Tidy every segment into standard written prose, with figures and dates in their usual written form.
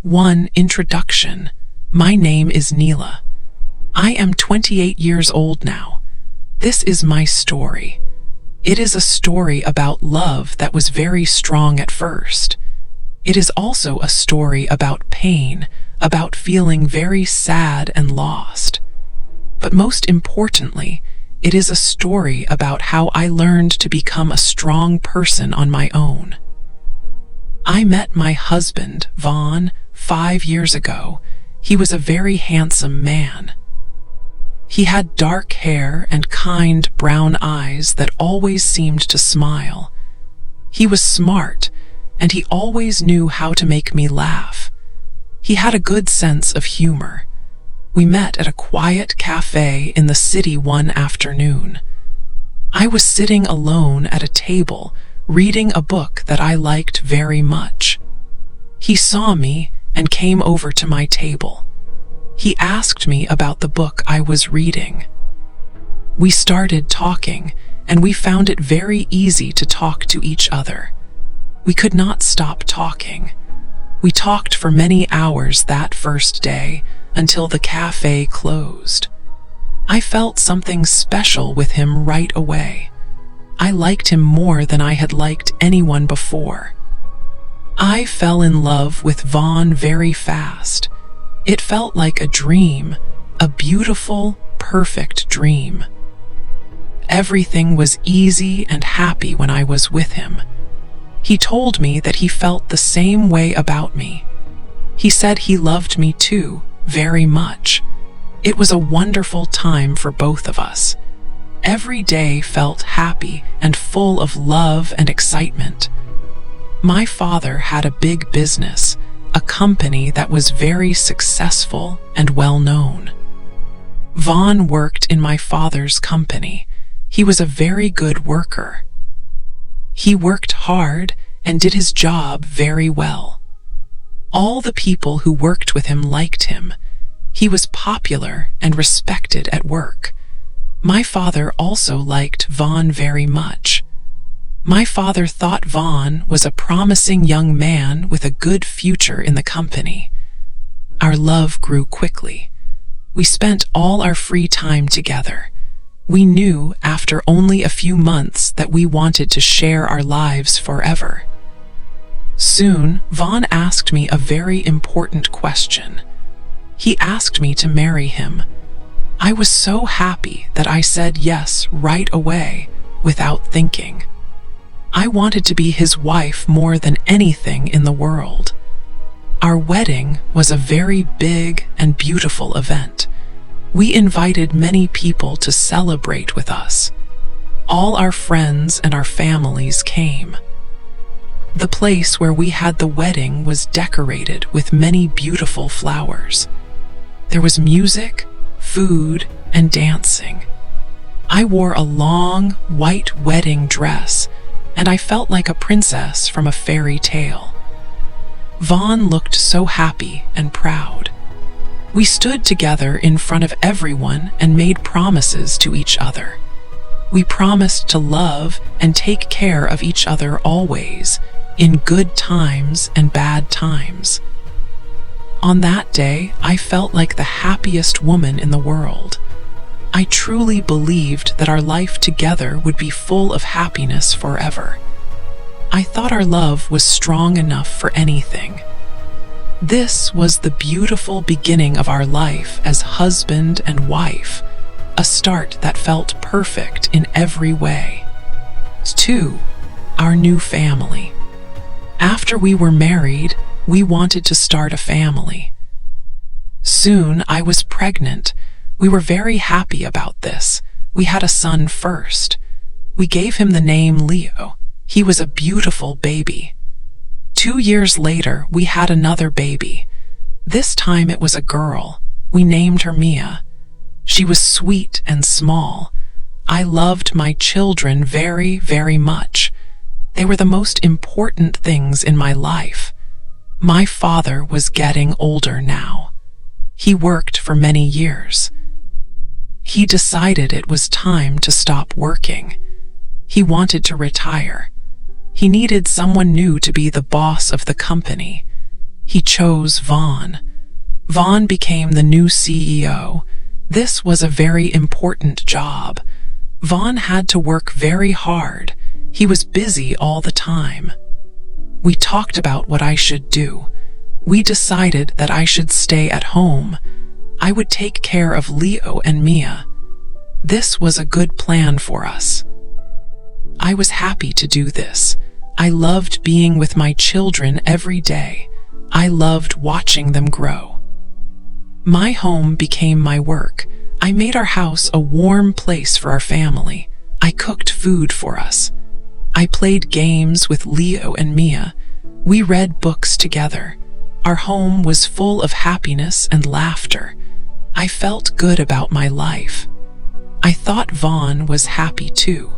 1. Introduction. My name is Neela. I am 28 years old now. This is my story. It is a story about love that was very strong at first. It is also a story about pain, about feeling very sad and lost. But most importantly, it is a story about how I learned to become a strong person on my own. I met my husband, Vaughn, 5 years ago. He was a very handsome man. He had dark hair and kind brown eyes that always seemed to smile. He was smart, and he always knew how to make me laugh. He had a good sense of humor. We met at a quiet cafe in the city one afternoon. I was sitting alone at a table, reading a book that I liked very much. He saw me and came over to my table. He asked me about the book I was reading. We started talking, and we found it very easy to talk to each other. We could not stop talking. We talked for many hours that first day, until the cafe closed. I felt something special with him right away. I liked him more than I had liked anyone before. I fell in love with Vaughn very fast. It felt like a dream, a beautiful, perfect dream. Everything was easy and happy when I was with him. He told me that he felt the same way about me. He said he loved me too, very much. It was a wonderful time for both of us. Every day felt happy and full of love and excitement. My father had a big business, a company that was very successful and well known. Vaughn worked in my father's company. He was a very good worker. He worked hard and did his job very well. All the people who worked with him liked him. He was popular and respected at work. My father also liked Vaughn very much. My father thought Vaughn was a promising young man with a good future in the company. Our love grew quickly. We spent all our free time together. We knew after only a few months that we wanted to share our lives forever. Soon, Vaughn asked me a very important question. He asked me to marry him. I was so happy that I said yes right away, without thinking. I wanted to be his wife more than anything in the world. Our wedding was a very big and beautiful event. We invited many people to celebrate with us. All our friends and our families came. The place where we had the wedding was decorated with many beautiful flowers. There was music, food, and dancing. I wore a long, white wedding dress, and I felt like a princess from a fairy tale. Vaughn looked so happy and proud. We stood together in front of everyone and made promises to each other. We promised to love and take care of each other always, in good times and bad times. On that day, I felt like the happiest woman in the world. I truly believed that our life together would be full of happiness forever. I thought our love was strong enough for anything. This was the beautiful beginning of our life as husband and wife, a start that felt perfect in every way. 2. Our new family. After we were married, we wanted to start a family. Soon I was pregnant. We were very happy about this. We had a son first. We gave him the name Leo. He was a beautiful baby. 2 years later, we had another baby. This time it was a girl. We named her Mia. She was sweet and small. I loved my children very, very much. They were the most important things in my life. My father was getting older now. He worked for many years. He decided it was time to stop working. He wanted to retire. He needed someone new to be the boss of the company. He chose Vaughn. Vaughn became the new CEO. This was a very important job. Vaughn had to work very hard. He was busy all the time. We talked about what I should do. We decided that I should stay at home. I would take care of Leo and Mia. This was a good plan for us. I was happy to do this. I loved being with my children every day. I loved watching them grow. My home became my work. I made our house a warm place for our family. I cooked food for us. I played games with Leo and Mia. We read books together. Our home was full of happiness and laughter. I felt good about my life. I thought Vaughn was happy too.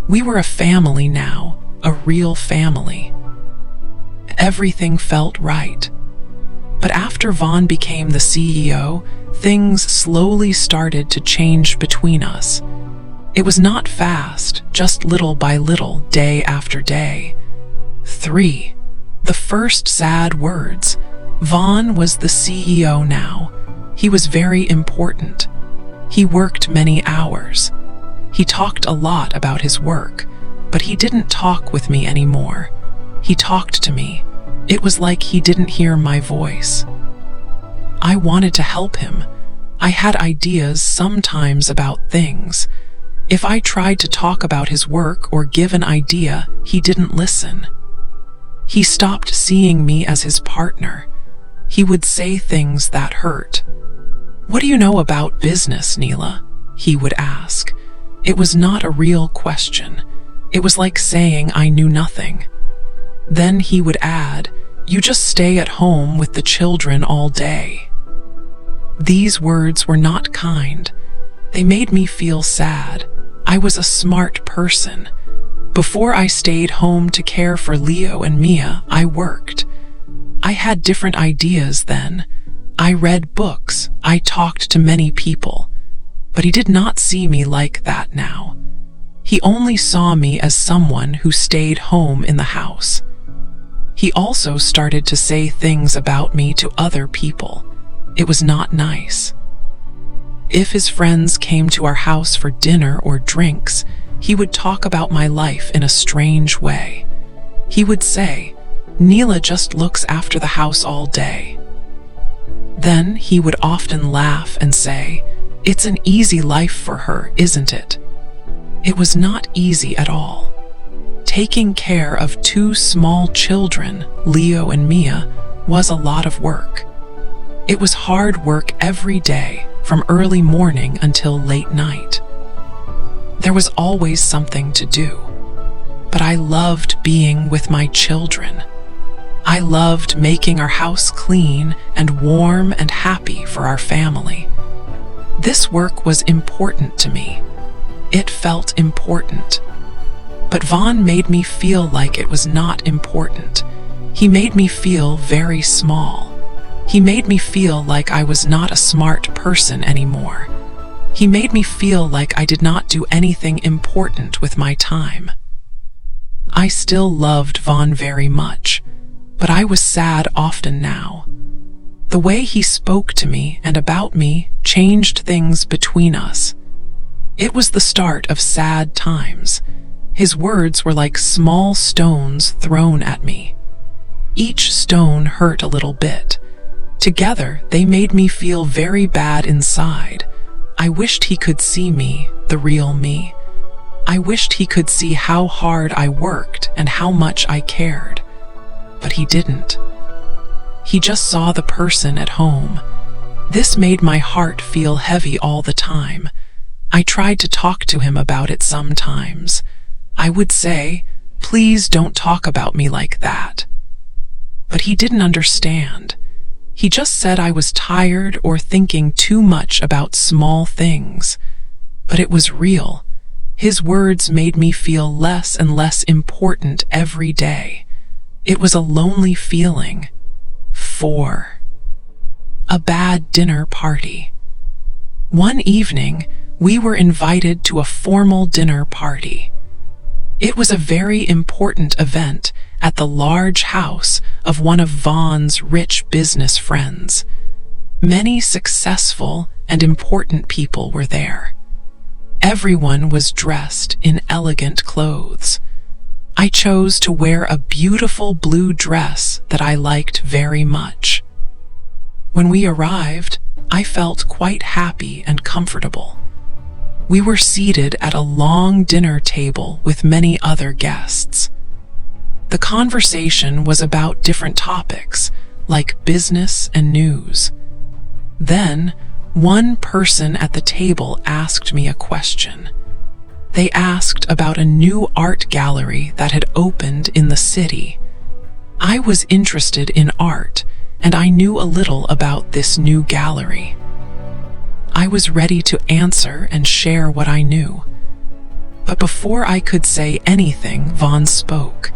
We were a family now, a real family. Everything felt right. But after Vaughn became the CEO, things slowly started to change between us. It was not fast, just little by little, day after day. 3. The first sad words. Vaughn was the CEO now. He was very important. He worked many hours. He talked a lot about his work, but he didn't talk with me anymore. He talked to me. It was like he didn't hear my voice. I wanted to help him. I had ideas sometimes about things. If I tried to talk about his work or give an idea, he didn't listen. He stopped seeing me as his partner. He would say things that hurt. "What do you know about business, Neela?" he would ask. It was not a real question. It was like saying I knew nothing. Then he would add, "You just stay at home with the children all day." These words were not kind. They made me feel sad. I was a smart person. Before I stayed home to care for Leo and Mia, I worked. I had different ideas then. I read books. I talked to many people. But he did not see me like that now. He only saw me as someone who stayed home in the house. He also started to say things about me to other people. It was not nice. If his friends came to our house for dinner or drinks, he would talk about my life in a strange way. He would say, "Neela just looks after the house all day." Then he would often laugh and say, "It's an easy life for her, isn't it?" It was not easy at all. Taking care of 2 small children, Leo and Mia, was a lot of work. It was hard work every day, from early morning until late night. There was always something to do. But I loved being with my children. I loved making our house clean and warm and happy for our family. This work was important to me. It felt important. But Vaughn made me feel like it was not important. He made me feel very small. He made me feel like I was not a smart person anymore. He made me feel like I did not do anything important with my time. I still loved Vaughn very much, but I was sad often now. The way he spoke to me and about me changed things between us. It was the start of sad times. His words were like small stones thrown at me. Each stone hurt a little bit. Together, they made me feel very bad inside. I wished he could see me, the real me. I wished he could see how hard I worked and how much I cared. But he didn't. He just saw the person at home. This made my heart feel heavy all the time. I tried to talk to him about it sometimes. I would say, "Please don't talk about me like that." But he didn't understand. He just said I was tired or thinking too much about small things. But it was real. His words made me feel less and less important every day. It was a lonely feeling. 4. A bad dinner party. One evening, we were invited to a formal dinner party. It was a very important event at the large house of one of Vaughn's rich business friends. Many successful and important people were there. Everyone was dressed in elegant clothes. I chose to wear a beautiful blue dress that I liked very much. When we arrived, I felt quite happy and comfortable. We were seated at a long dinner table with many other guests. The conversation was about different topics, like business and news. Then, one person at the table asked me a question. They asked about a new art gallery that had opened in the city. I was interested in art, and I knew a little about this new gallery. I was ready to answer and share what I knew. But before I could say anything, Vaughn spoke.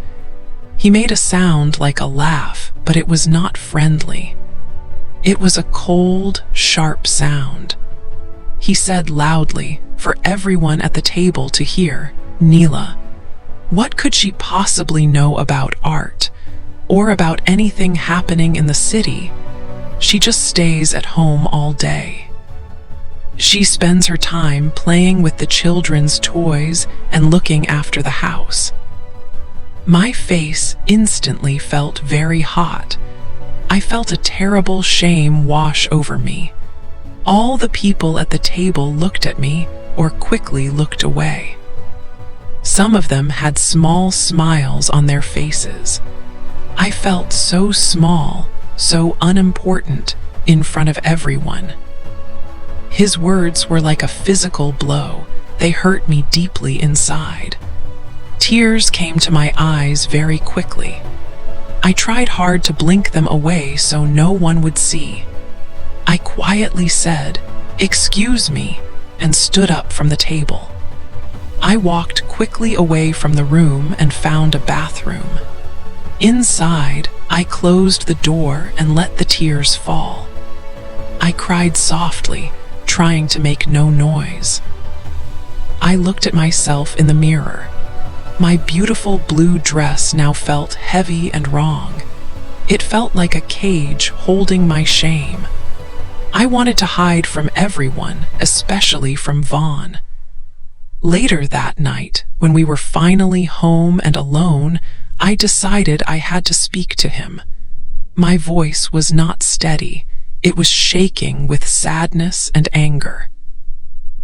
He made a sound like a laugh, but it was not friendly. It was a cold, sharp sound. He said loudly, for everyone at the table to hear, "Neela, what could she possibly know about art, or about anything happening in the city? She just stays at home all day. She spends her time playing with the children's toys and looking after the house." My face instantly felt very hot. I felt a terrible shame wash over me. All the people at the table looked at me or quickly looked away. Some of them had small smiles on their faces. I felt so small, so unimportant in front of everyone. His words were like a physical blow. They hurt me deeply inside. Tears came to my eyes very quickly. I tried hard to blink them away so no one would see. I quietly said, "Excuse me," and stood up from the table. I walked quickly away from the room and found a bathroom. Inside, I closed the door and let the tears fall. I cried softly, trying to make no noise. I looked at myself in the mirror. My beautiful blue dress now felt heavy and wrong. It felt like a cage holding my shame. I wanted to hide from everyone, especially from Vaughn. Later that night, when we were finally home and alone, I decided I had to speak to him. My voice was not steady. It was shaking with sadness and anger.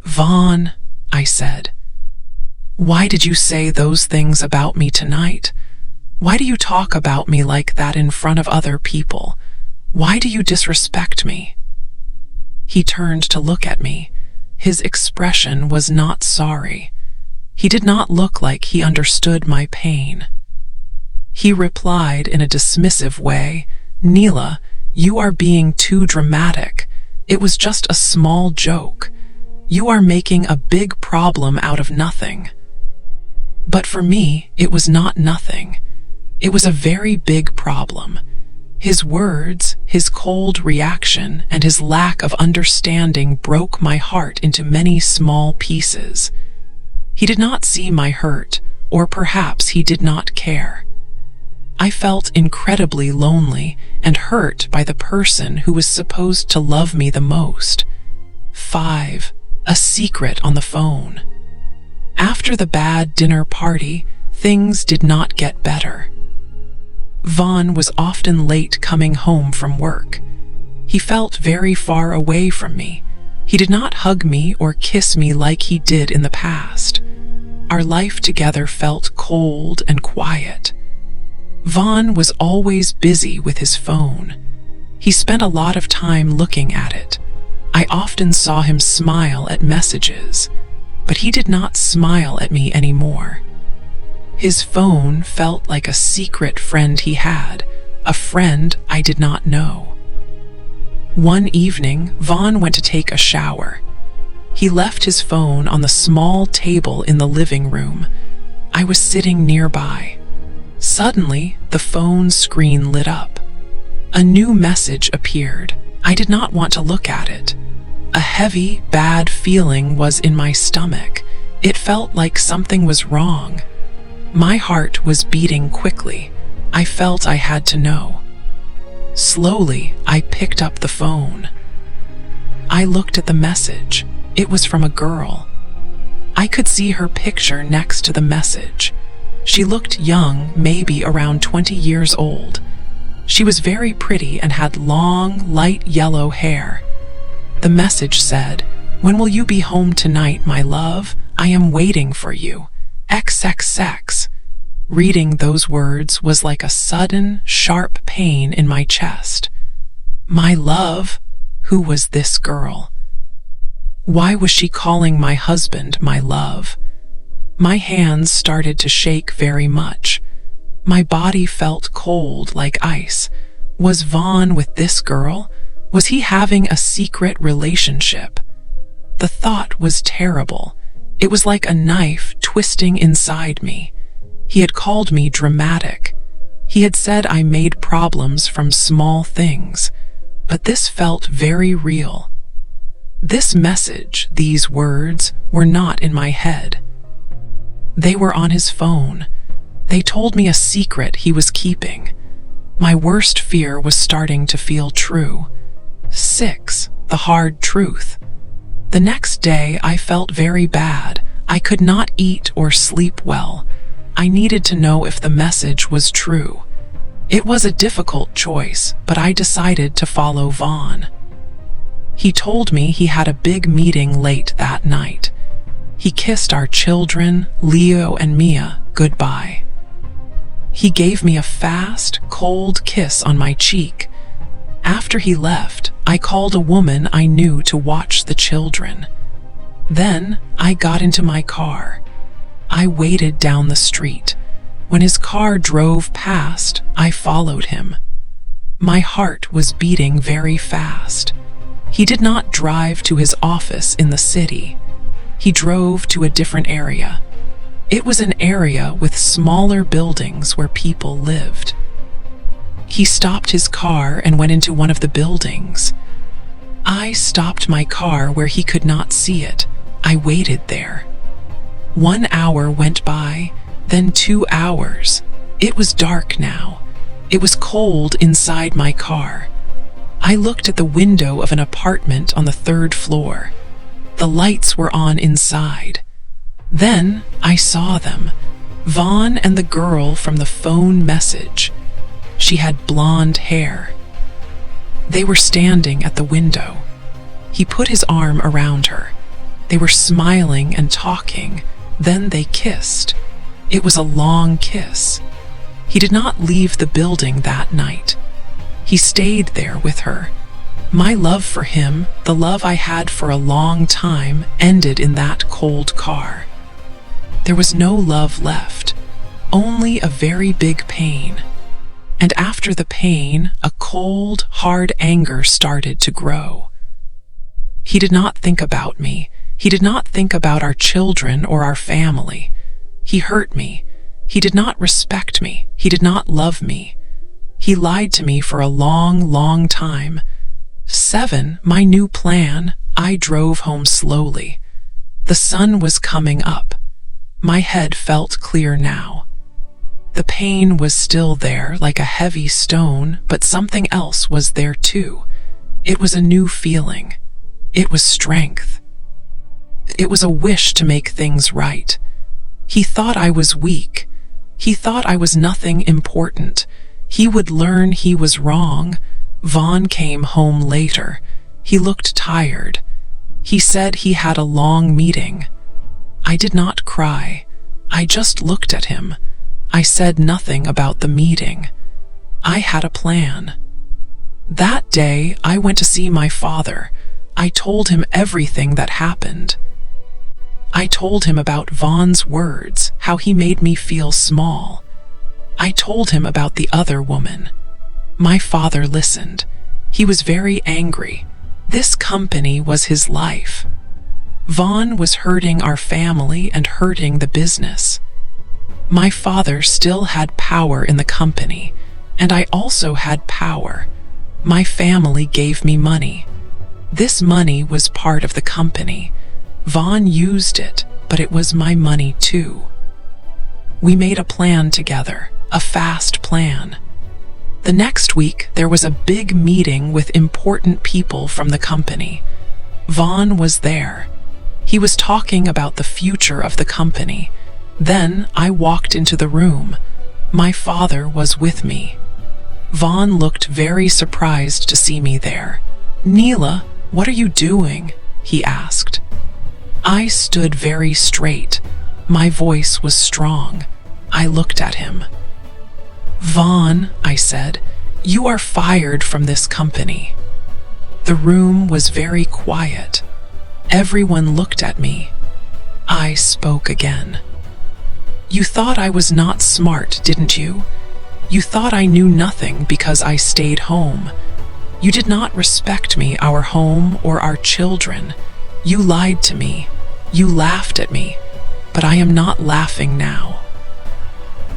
"Vaughn," I said, "why did you say those things about me tonight? Why do you talk about me like that in front of other people? Why do you disrespect me?" He turned to look at me. His expression was not sorry. He did not look like he understood my pain. He replied in a dismissive way, "Neela, you are being too dramatic. It was just a small joke. You are making a big problem out of nothing." But for me, it was not nothing. It was a very big problem. His words, his cold reaction, and his lack of understanding broke my heart into many small pieces. He did not see my hurt, or perhaps he did not care. I felt incredibly lonely and hurt by the person who was supposed to love me the most. 5. A secret on the phone. After the bad dinner party, things did not get better. Vaughn was often late coming home from work. He felt very far away from me. He did not hug me or kiss me like he did in the past. Our life together felt cold and quiet. Vaughn was always busy with his phone. He spent a lot of time looking at it. I often saw him smile at messages, but he did not smile at me anymore. His phone felt like a secret friend he had, a friend I did not know. One evening, Vaughn went to take a shower. He left his phone on the small table in the living room. I was sitting nearby. Suddenly, the phone screen lit up. A new message appeared. I did not want to look at it. A heavy, bad feeling was in my stomach. It felt like something was wrong. My heart was beating quickly. I felt I had to know. Slowly, I picked up the phone. I looked at the message. It was from a girl. I could see her picture next to the message. She looked young, maybe around 20 years old. She was very pretty and had long, light yellow hair. The message said, "When will you be home tonight, my love? I am waiting for you. XXX." Reading those words was like a sudden, sharp pain in my chest. My love? Who was this girl? Why was she calling my husband my love? My hands started to shake very much. My body felt cold like ice. Was Vaughn with this girl? Was he having a secret relationship? The thought was terrible. It was like a knife twisting inside me. He had called me dramatic. He had said I made problems from small things. But this felt very real. This message, these words, were not in my head. They were on his phone. They told me a secret he was keeping. My worst fear was starting to feel true. 6. The hard truth. The next day I felt very bad. I could not eat or sleep well. I needed to know if the message was true. It was a difficult choice, but I decided to follow Vaughn. He told me he had a big meeting late that night. He kissed our children, Leo and Mia, goodbye. He gave me a fast, cold kiss on my cheek. After he left, I called a woman I knew to watch the children. Then I got into my car. I waited down the street. When his car drove past, I followed him. My heart was beating very fast. He did not drive to his office in the city. He drove to a different area. It was an area with smaller buildings where people lived. He stopped his car and went into one of the buildings. I stopped my car where he could not see it. I waited there. 1 hour went by, then 2 hours. It was dark now. It was cold inside my car. I looked at the window of an apartment on the 3rd floor. The lights were on inside. Then I saw them, Vaughn and the girl from the phone message. She had blonde hair. They were standing at the window. He put his arm around her. They were smiling and talking. Then they kissed. It was a long kiss. He did not leave the building that night. He stayed there with her. My love for him, the love I had for a long time, ended in that cold car. There was no love left, only a very big pain. And after the pain, a cold, hard anger started to grow. He did not think about me. He did not think about our children or our family. He hurt me. He did not respect me. He did not love me. He lied to me for a long, long time. 7. My new plan. I drove home slowly. The sun was coming up. My head felt clear now. The pain was still there like a heavy stone, but something else was there too. It was a new feeling. It was strength. It was a wish to make things right. He thought I was weak. He thought I was nothing important. He would learn he was wrong. Vaughn came home later. He looked tired. He said he had a long meeting. I did not cry. I just looked at him. I said nothing about the meeting. I had a plan. That day, I went to see my father. I told him everything that happened. I told him about Vaughn's words, how he made me feel small. I told him about the other woman. My father listened. He was very angry. This company was his life. Vaughn was hurting our family and hurting the business. My father still had power in the company, and I also had power. My family gave me money. This money was part of the company. Vaughn used it, but it was my money too. We made a plan together. a fast plan. The next week, there was a big meeting with important people from the company. Vaughn was there. He was talking about the future of the company. Then I walked into the room. My father was with me. Vaughn looked very surprised to see me there. "Neela, what are you doing?" he asked. I stood very straight. My voice was strong. I looked at him. "Vaughn," I said, "you are fired from this company." The room was very quiet. Everyone looked at me. I spoke again. "You thought I was not smart, didn't you? You thought I knew nothing because I stayed home. You did not respect me, our home, or our children. You lied to me. You laughed at me. But I am not laughing now.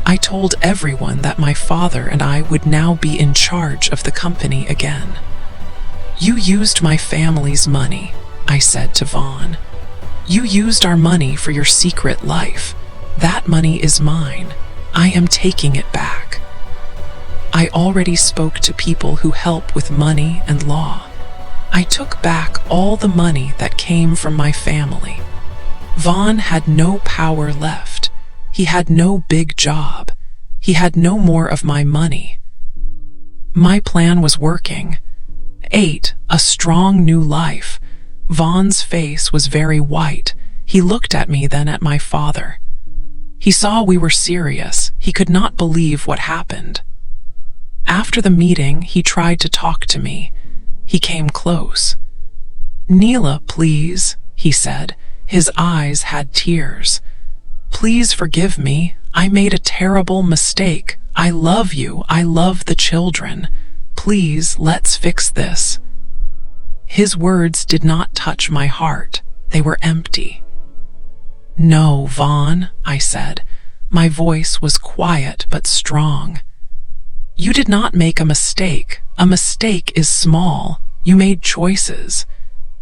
I told everyone that my father and I would now be in charge of the company again. You used my family's money," I said to Vaughn. "You used our money for your secret life. That money is mine. I am taking it back." I already spoke to people who help with money and law. I took back all the money that came from my family. Vaughn had no power left. He had no big job. He had no more of my money. My plan was working. 8. A strong new life. Vaughn's face was very white. He looked at me, then at my father. He saw we were serious. He could not believe what happened. After the meeting, he tried to talk to me. He came close. "Neela, please," he said. His eyes had tears. "Please forgive me. I made a terrible mistake. I love you. I love the children. Please, let's fix this." His words did not touch my heart. They were empty. "No, Vaughn," I said. My voice was quiet but strong. "You did not make a mistake. A mistake is small. You made choices.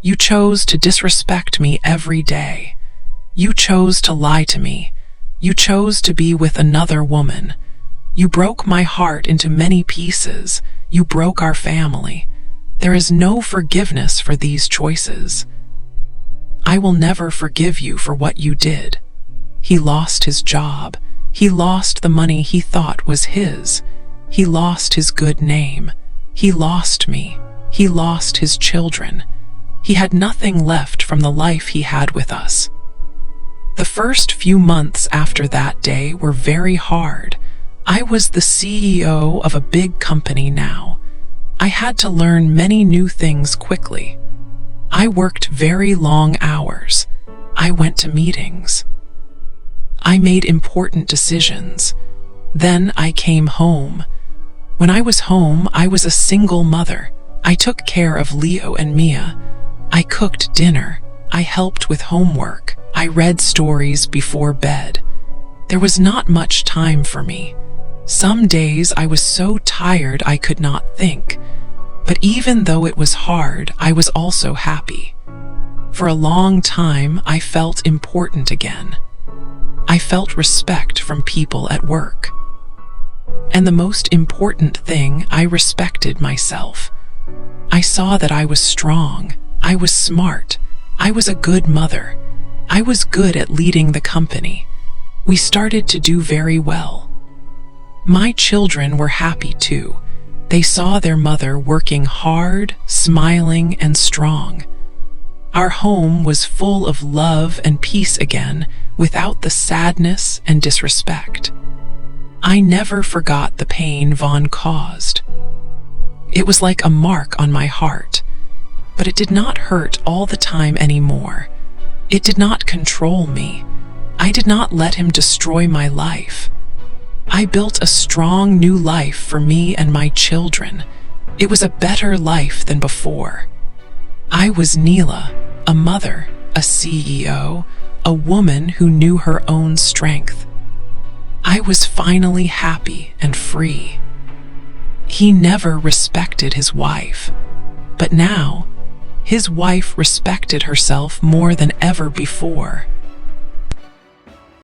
You chose to disrespect me every day. You chose to lie to me. You chose to be with another woman. You broke my heart into many pieces. You broke our family. There is no forgiveness for these choices. I will never forgive you for what you did." He lost his job. He lost the money he thought was his. He lost his good name. He lost me. He lost his children. He had nothing left from the life he had with us. The first few months after that day were very hard. I was the CEO of a big company now. I had to learn many new things quickly. I worked very long hours. I went to meetings. I made important decisions. Then I came home. When I was home, I was a single mother. I took care of Leo and Mia. I cooked dinner. I helped with homework. I read stories before bed. There was not much time for me. Some days I was so tired I could not think. But even though it was hard, I was also happy. For a long time, I felt important again. I felt respect from people at work. And the most important thing, I respected myself. I saw that I was strong. I was smart. I was a good mother. I was good at leading the company. We started to do very well. My children were happy too. They saw their mother working hard, smiling, and strong. Our home was full of love and peace again, without the sadness and disrespect. I never forgot the pain Vaughn caused. It was like a mark on my heart, but it did not hurt all the time anymore. It did not control me. I did not let him destroy my life. I built a strong new life for me and my children. It was a better life than before. I was Neela, a mother, a CEO, a woman who knew her own strength. I was finally happy and free. He never respected his wife, but now his wife respected herself more than ever before.